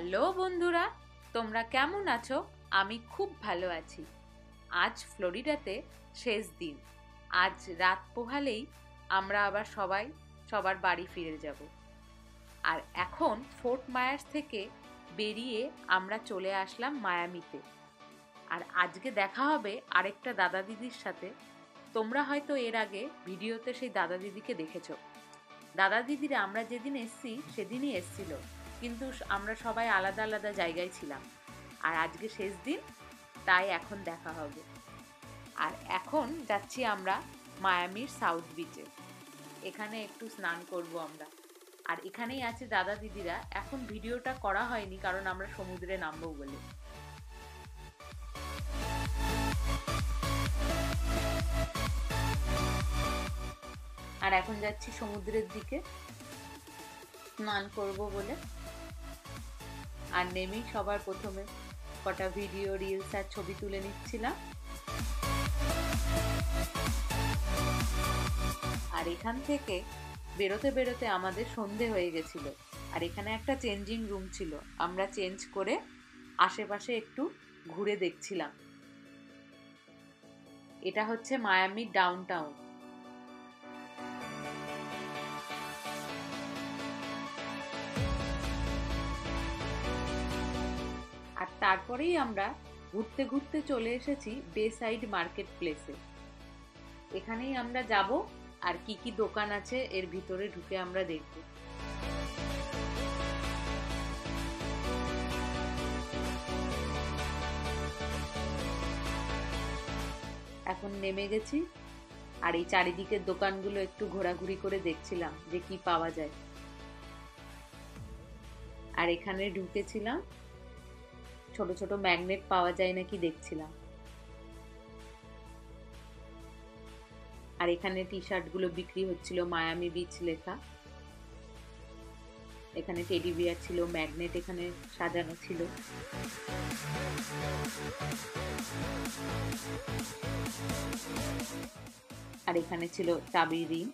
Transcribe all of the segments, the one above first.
Hello বন্ধুরা, তোমরা কেমন আছো? আমি খুব ভালো আছি। আজ ফ্লোরিডাতে শেষ দিন। আজ রাত পোহালেই আমরা আবার সবাই সবার বাড়ি ফিরে যাব। আর এখন ফোর্ট মায়ার্স থেকে বেরিয়ে আমরা চলে আসলাম মায়ামিতে। আর আজকে দেখা হবে আরেকটা দাদা দিদির সাথে। তোমরা হয়তো এর আগে ভিডিওতে সেই দাদা দিদিকে দেখেছো। দাদা দিদিরা আমরা যেদিন এসছি সেদিনই এসছিল, কিন্তু আমরা সবাই আলাদা আলাদা জায়গায় ছিলাম। আর আজকে শেষ দিন, তাই এখন দেখা হবে। আর এখন যাচ্ছি আমরা মায়ামির সাউথ বিচে। এখানে একটু স্নান করব আমরা। আর এখানেই আছে দাদা দিদিরা। এখন ভিডিওটা করা হয়নি কারণ আমরা সমুদ্রে নামবো বলে। আর এখন যাচ্ছি সমুদ্রের দিকে স্নান করব বলে। আর নেমেই সবার প্রথমে কটা ভিডিও, রিলস আর ছবি তুলে নিচ্ছিলাম। আর এখান থেকে বেরোতে বেরোতে আমাদের সন্ধে হয়ে গেছিল। আর এখানে একটা চেঞ্জিং রুম ছিল, আমরা চেঞ্জ করে আশেপাশে একটু ঘুরে দেখছিলাম। এটা হচ্ছে মায়ামির ডাউনটাউন। আর তারপরেই আমরা ঘুরতে ঘুরতে চলে এসেছি বে সাইড মার্কেট প্লেসে। এখানেই আমরা যাব আর কি কি দোকান আছে এর ভিতরে ঢুকে আমরা দেখব। এখন নেমে গেছি আর এই চারিদিকের দোকানগুলো একটু ঘোরাঘুরি করে দেখছিলাম যে কি পাওয়া যায়। আর এখানে ঢুকেছিলাম, ছোট ছোট ম্যাগনেট পাওয়া যায় নাকি দেখছিলাম। আর এখানে টি শার্ট গুলো বিক্রি হচ্ছিল, মায়ামি বিচ লেখা। এখানে টেডি বিয়ার ছিল, ম্যাগনেট এখানে সাজানো ছিল। আর এখানে ছিল চাবির রিং।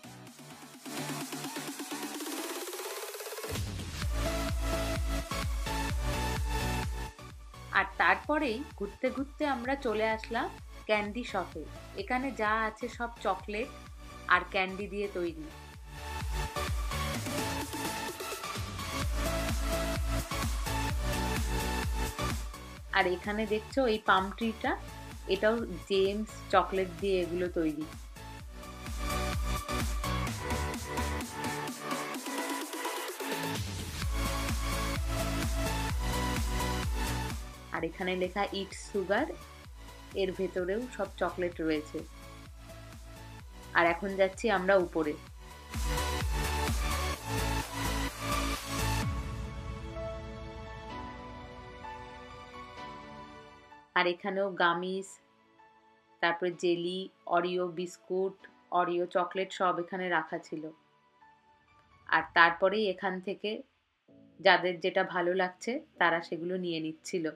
আর তারপরেই ঘুরতে ঘুরতে আমরা চলে আসলাম ক্যান্ডি শপে। এখানে যা আছে সব চকলেট আর ক্যান্ডি দিয়ে তৈরি। আর এখানে দেখছো এই পাম ট্রিটা, এটাও জেমস চকলেট দিয়ে এগুলো তৈরি। আর এখানে লেখা ইট সুগার, এর ভেতরেও সব চকলেট রয়েছে। আর এখন যাচ্ছি আমরা উপরে। আর এখানেও গামিস, তারপরে jelly, Oreo biscuit, Oreo chocolate সব এখানে রাখা ছিল। আর তারপরেই এখান থেকে যাদের যেটা ভালো লাগছে তারা সেগুলো নিয়ে নিচ্ছিল।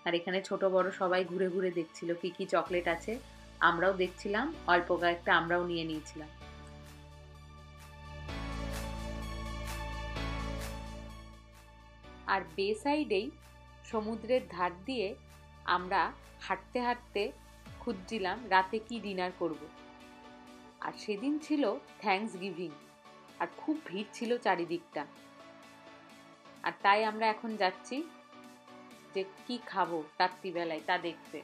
আর এখানে ছোট বড় সবাই ঘুরে ঘুরে দেখছিল কি কি চকলেট আছে। আমরাও দেখছিলাম, অল্প কয়েকটা আমরাও নিয়ে নিয়েছিলাম। আর বে সাইডেই সমুদ্রের ধার দিয়ে আমরা হাঁটতে হাঁটতে খুঁজছিলাম রাতে কি ডিনার করব। আর সেদিন ছিল থ্যাঙ্কস গিভিং, আর খুব ভিড় ছিল চারিদিকটা। আর তাই আমরা এখন যাচ্ছি যে কি খাবো রাত্রিবেলায় তা দেখতে।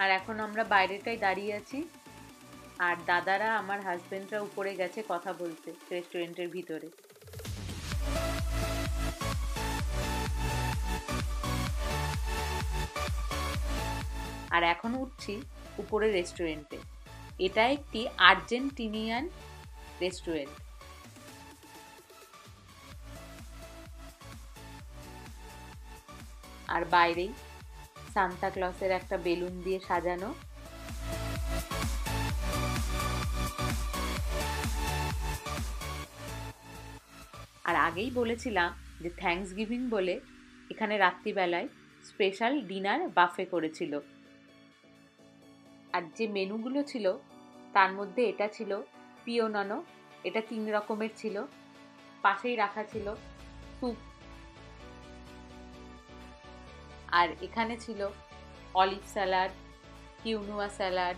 আর এখন আমরা বাইরেটাই দাঁড়িয়ে আছি। আর দাদারা, আমার হাজবেন্ডরা উপরে গেছে কথা বলতে রেস্টুরেন্টের ভিতরে। আর এখন উঠছি উপরে রেস্টুরেন্টে। এটা একটি আর্জেন্টিনিয়ান রেস্টুরেন্ট। আর বাইরেই সান্তা ক্লসের একটা বেলুন দিয়ে সাজানো। আর আগেই বলেছিলাম যে থ্যাঙ্কস গিভিং বলে এখানে রাত্রিবেলায় স্পেশাল ডিনার বাফে করেছিল। আর যে মেনুগুলো ছিল তার মধ্যে এটা ছিল পিওননো, এটা 3 রকমের ছিল। পাশেই রাখা ছিল স্যুপ। আর এখানে ছিল অলিভ স্যালাড, কিউনুয়া স্যালাড,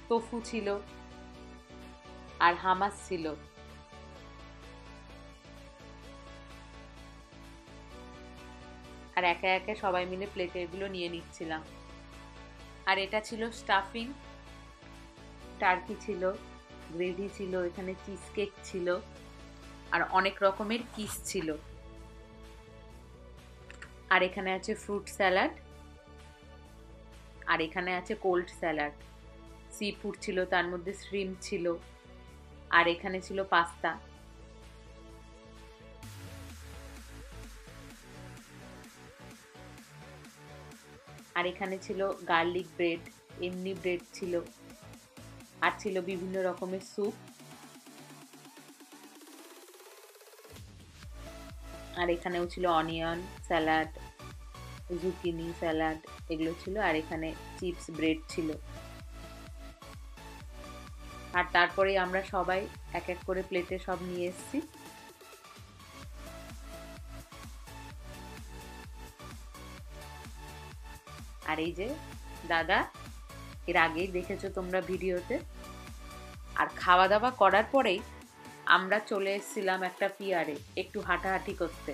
টোফু ছিল আর হামাস ছিল। আর একে একে সবাই মিলে প্লেটে এগুলো নিয়ে নিচ্ছিলাম। আর এটা ছিল স্টাফিং, টার্কি ছিল, গ্রেভি ছিল, এখানে চিজ কেক ছিল আর অনেক রকমের কিস ছিল। আর এখানে আছে ফ্রুট স্যালাড, আর এখানে আছে কোল্ড স্যালাড। সি ফুড ছিল, তার মধ্যে শ্রিম্প ছিল, আর এখানে ছিল পাস্তা। আর এখানে ছিল গার্লিক ব্রেড, এমনি ব্রেড ছিল, আর ছিল বিভিন্ন রকমের স্যুপ। আর এখানেও ছিল অনিয়ন স্যালাড, জুকিনি স্যালাড, এগুলো ছিল। আর এখানে চিপস ব্রেড ছিল। আর তারপরে আমরা সবাই এক এক করে প্লেটে সব নিয়ে এসেছি। আর এই যে দাদা, এর আগেই দেখেছো তোমরা ভিডিওতে। আর খাওয়া দাওয়া করার পরেই আমরা চলে এসেছিলাম একটা পিয়ারে একটু হাঁটাহাঁটি করতে।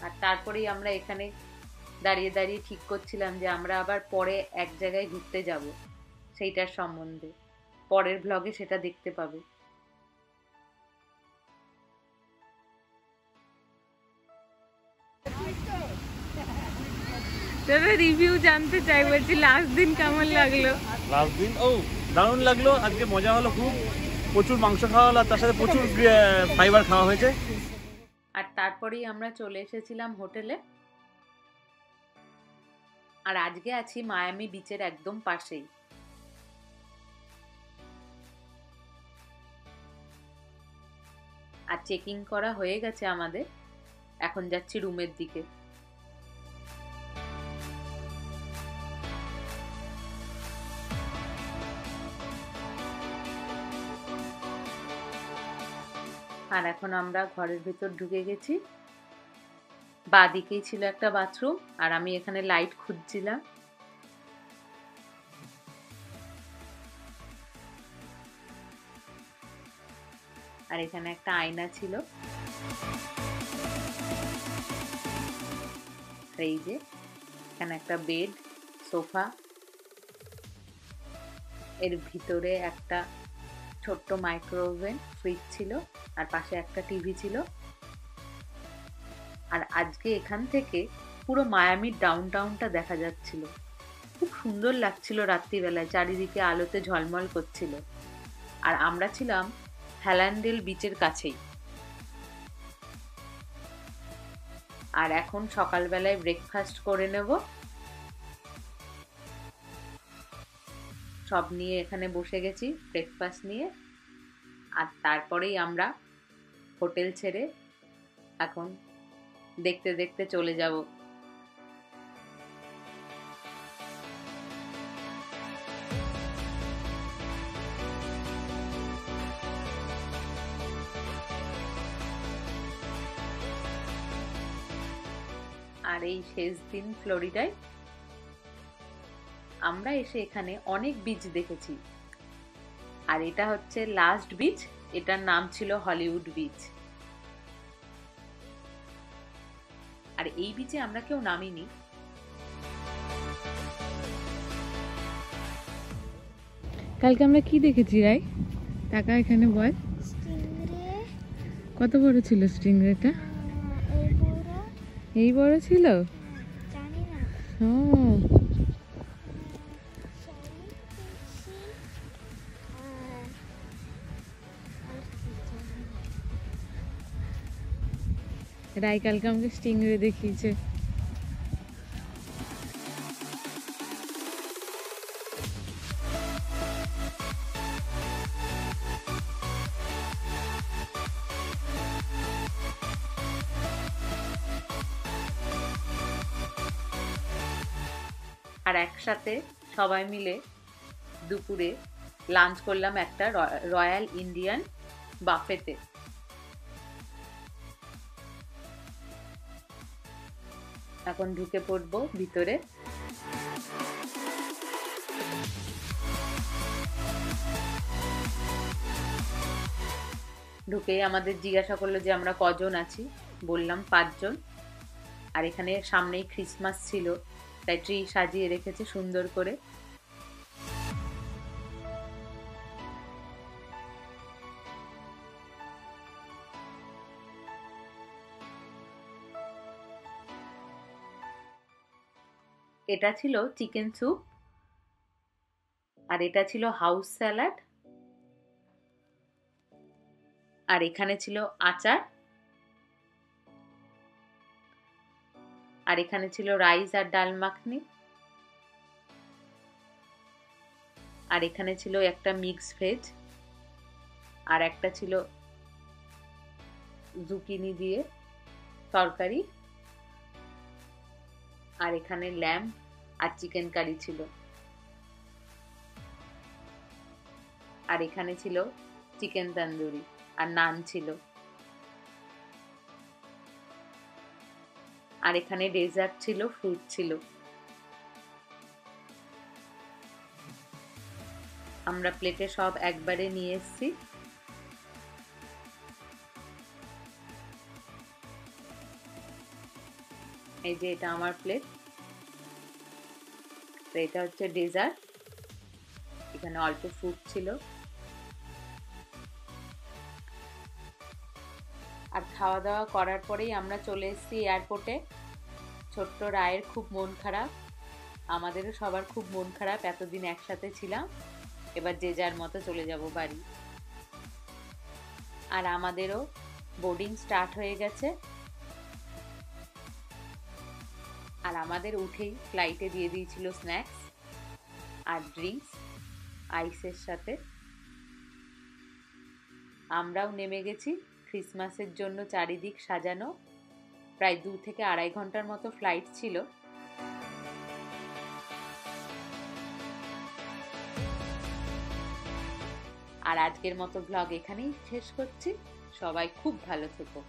আর তারপরেই আমরা এখানে দাঁড়িয়ে দাঁড়িয়ে ঠিক করছিলাম যে আমরা আবার পরে এক জায়গায় ঘুরতে যাব, সেইটার সম্বন্ধে পরের ব্লগে সেটা দেখতে পাবে। তবে রিভিউ জানতে চাই, বলছি লাস্ট দিন কেমন লাগলো? লাস্ট দিন দারুণ লাগলো। আজকে মজা হলো খুব, প্রচুর মাংস খাওয়া হলো, তার সাথে প্রচুর ফাইবার খাওয়া হয়েছে। আর তারপরেই আমরা চলে এসেছিলাম হোটেলে। আর আজকে আছি মায়ামি বিচের একদম পাশেই। আর চেকিং করা হয়ে গেছে আমাদের, এখন যাচ্ছি রুমের দিকে। আর এখন আমরা ঘরের ভেতর ঢুকে গেছি। বাঁদিকেই ছিল একটা বাথরুম, আর আমি এখানে লাইট খুঁজছিলাম। আর এখানে একটা আয়না ছিল। এই যে এখানে একটা বেড, সোফা, এর ভিতরে একটা ছোট্ট মাইক্রোওভেন, ফ্রিজ ছিল, আর পাশে একটা টিভি ছিল। আর আজকে এখান থেকে পুরো মায়ামির ডাউনটাউনটা দেখা যাচ্ছিল। খুব সুন্দর লাগছিল রাত্রিবেলায়, চারিদিকে আলোতে ঝলমল করছিল। আর আমরা ছিলাম হ্যালান্ডেল বিচের কাছেই। আর এখন সকালবেলায় ব্রেকফাস্ট করে নেব। সব নিয়ে এখানে বসে গেছি ব্রেকফাস্ট নিয়ে। আর তারপরেই আমরা হোটেল ছেড়ে এখন দেখতে দেখতে চলে যাব। আর এই শেষ দিন ফ্লোরিডায় আমরা এসে এখানে অনেক বিচ দেখেছি। আর এটা হচ্ছে লাস্ট বিচ, এটার নাম ছিল হলিউড বিচ। আর এই বিচে আমরা কেউ নামিনি। কালকে আমরা কি দেখেছি রাই? টাকা এখানে বল। কত বড় ছিল স্টিংরেটা? এই বড় ছিল? ও রাই কালকে আমাকে স্টিংরে দেখিয়েছে। আর একসাথে সবাই মিলে দুপুরে লাঞ্চ করলাম একটা রয়্যাল ইন্ডিয়ান বাফেতে। এখন ঢুকে পড়বো ভিতরে। ঢুকেই আমাদের জিজ্ঞাসা করলো যে আমরা কজন আছি, বললাম 5 জন। আর এখানে সামনেই ক্রিসমাস ছিল, তাই ট্রি সাজিয়ে রেখেছে সুন্দর করে। এটা ছিল চিকেন স্যুপ, আর এটা ছিল হাউস স্যালাড, আর এখানে ছিল আচার, আর এখানে ছিল রাইস আর ডাল মাখনি, আর এখানে ছিল একটা মিক্স ভেজ, আর একটা ছিল জুকিনি দিয়ে তরকারি, আর এখানে ল্যাম্ব আর চিকেন কারি ছিল, আর এখানে ছিল চিকেন তন্দুরি আর নান ছিল, আর এখানে ডেজার্ট ছিল, ফ্রুট ছিল। আমরা প্লেটে সব একবারে নিয়ে এসেছি। এই যে এটা আমার প্লেট, এটা হচ্ছে ডেজার্ট, এখানে অল্প ফ্রুট ছিল। আর খাওয়া দাওয়া করার পরেই আমরা চলে এসেছি এয়ারপোর্টে। ছোট্ট রায়ের খুব মন খারাপ, আমাদেরও সবার খুব মন খারাপ, এতদিন একসাথে ছিলাম, এবার যে যার মতো চলে যাব বাড়ি। আর আমাদেরও বোর্ডিং স্টার্ট হয়ে গেছে। আর আমাদের উঠেই ফ্লাইটে দিয়ে দিয়েছিল স্ন্যাক্স আর ড্রিঙ্কস আইসের সাথে। আমরাও নেমে গেছি। ক্রিসমাসের জন্য চারিদিক সাজানো, প্রায় 2 থেকে 2.5 ঘন্টার মতো ফ্লাইট ছিল। আর আজকের মতো ব্লগ এখানেই শেষ করছি। সবাই খুব ভালো থেকো।